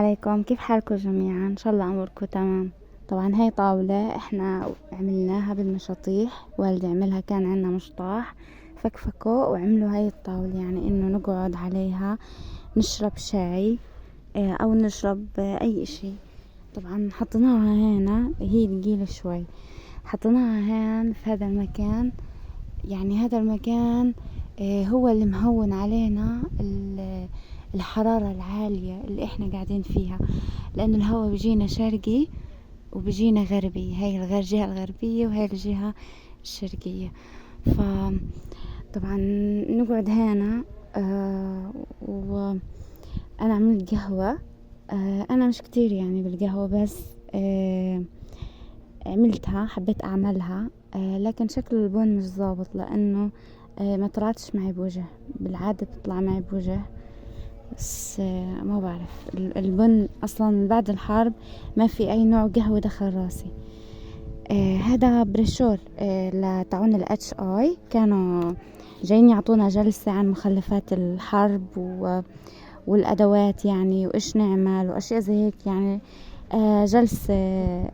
عليكم، كيف حالكم جميعا؟ ان شاء الله اموركم تمام. طبعا هاي طاولة احنا عملناها بالمشاطيح، والدي عملها، كان عنا مشطاح فكفكوا وعملوا هاي الطاولة، يعني انه نقعد عليها نشرب شاي او نشرب اي اشي. طبعا حطيناها هنا، هي تقيلة شوي، حطيناها هان في هذا المكان. يعني هذا المكان هو اللي مهون علينا الحرارة العالية اللي احنا قاعدين فيها، لأن الهواء بيجينا شرقي وبيجينا غربي، هاي الجهة الغربية وهاي الجهة الشرقية. فطبعا نقعد هنا. وأنا عملت قهوة. أنا مش كتير يعني بالقهوة، بس عملتها، حبيت أعملها. لكن شكل البن مش ظابط، لأنه ما طلعتش معي بوجه. بالعادة بتطلع معي بوجه، بس ما بعرف. البن أصلا من بعد الحرب ما في أي نوع قهوة دخل راسي. هذا بريشور لتعون الاتش اي، كانوا جايين يعطونا جلسة عن مخلفات الحرب والأدوات يعني، وإيش نعمل وأشياء زي هيك يعني. جلسة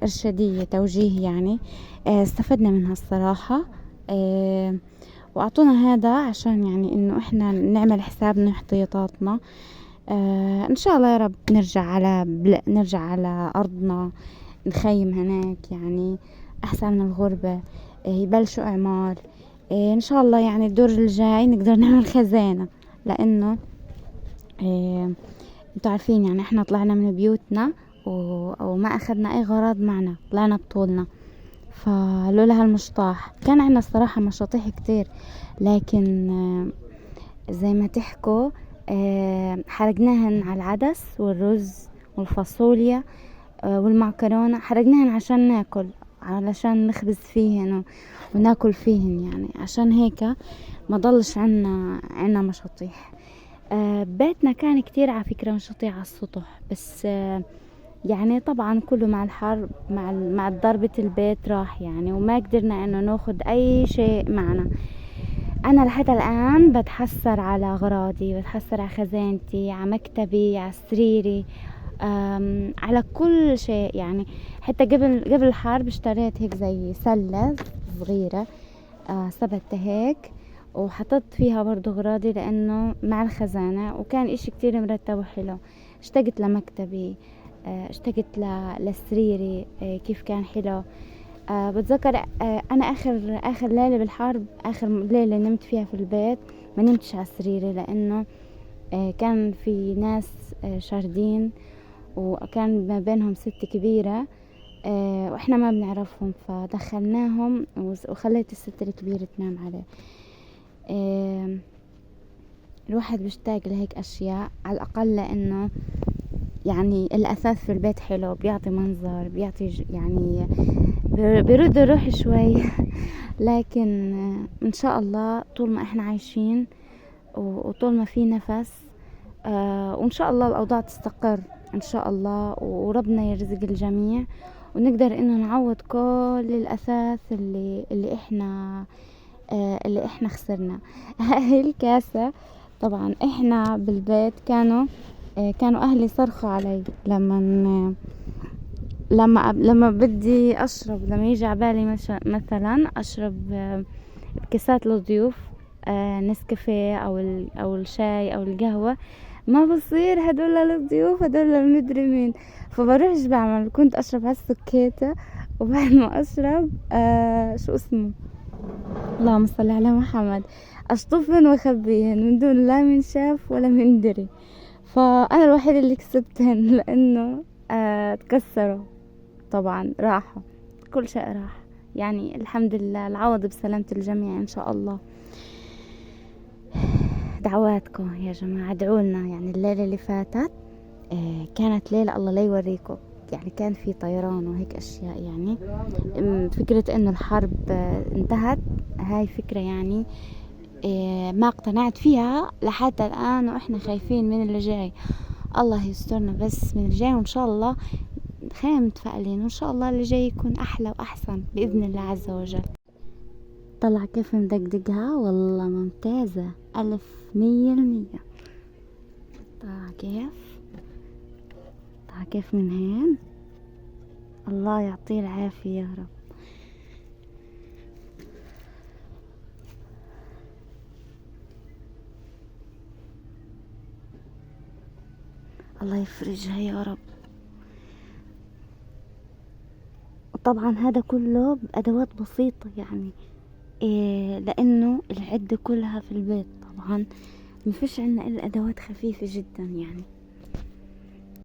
إرشادية توجيه يعني. استفدنا منها الصراحة. وأعطونا هذا عشان يعني إنه إحنا نعمل حسابنا احتياطاتنا. إن شاء الله يا رب نرجع على أرضنا، نخيم هناك يعني، أحسن من الغربة. يبلشوا إعمار. إن شاء الله يعني الدور الجاي نقدر نعمل خزانة، لأنه انتوا عارفين يعني احنا طلعنا من بيوتنا وما أخذنا أي غراض معنا، طلعنا بطولنا. فلولا هالمشطاح كان عنا الصراحة مشاطيح كتير، لكن زي ما تحكوا حرقناهن على العدس والرز والفاصوليا والمعكرونة، حرقناهن عشان ناكل، علشان نخبز فيهن وناكل فيهن يعني. عشان هيك ما ضلش عنا مشاطيح. بيتنا كان كتير على فكرة مشاطيح على السطح، بس يعني طبعا كله مع الحرب، مع ضربة البيت راح يعني، وما قدرنا انه ناخد اي شيء معنا. انا لحد الان بتحسر على اغراضي، بتحسر على خزانتي، على مكتبي، على سريري، على كل شيء يعني. حتى قبل الحرب اشتريت هيك زي سلة صغيرة، ثبتها هيك وحطيت فيها برضو اغراضي، لانه مع الخزانة، وكان اشي كتير مرتب وحلو. اشتقت لمكتبي، اشتقت لسريري، كيف كان حلو. بتذكر انا اخر ليلة بالحرب، اخر ليلة نمت فيها في البيت، ما نمتش على سريري، لانه كان في ناس شاردين، وكان ما بينهم ست كبيرة، واحنا ما بنعرفهم، فدخلناهم وخليت الست الكبيرة تنام عليه. الواحد بيشتاق لهيك اشياء على الاقل، لانه يعني الاثاث في البيت حلو، بيعطي منظر، بيعطي يعني بيرد الروح شوي. لكن ان شاء الله طول ما احنا عايشين وطول ما في نفس، وان شاء الله الاوضاع تستقر ان شاء الله، وربنا يرزق الجميع، ونقدر انه نعوض كل الاثاث اللي احنا خسرنا. هاي الكاسة طبعا احنا بالبيت كانوا اهلي صرخوا علي لما بدي اشرب، لما يجي عبالي مثلا اشرب بكاسات للضيوف، نسكافيه او الشاي او القهوة، ما بصير هدول للضيوف، هدول للمدري مين. فبروح ايش بعمل؟ كنت اشرب هالسكيتة، وبعد ما اشرب شو اسمه، اللهم صل على محمد، اشطفهن واخبيهن من دون لا من شاف ولا من دري. فانا الوحيدة اللي كسبتهن، لانه تكسروا طبعا، راحوا، كل شيء راح يعني. الحمد لله، العوض بسلامة الجميع ان شاء الله. دعواتكم يا جماعة، ادعوا لنا يعني. الليلة اللي فاتت كانت ليلة الله لا يوريكم، يعني كان في طيران وهيك اشياء يعني. فكرة انه الحرب انتهت، هاي فكرة يعني ما اقتنعت فيها لحد الان، واحنا خايفين من اللي جاي. الله يسترنا بس من اللي جاي، وان شاء الله خلينا متفائلين، وان شاء الله اللي جاي يكون احلى واحسن باذن الله عز وجل. طلع كيف مدقدقها، والله ممتازة 100%. طلع كيف كيف من هين. الله يعطيه العافية يا رب. الله يفرجها يا رب. وطبعا هذا كله بأدوات بسيطة يعني، لأنه العدة كلها في البيت طبعا، مفيش عنا إلا أدوات خفيفة جدا يعني.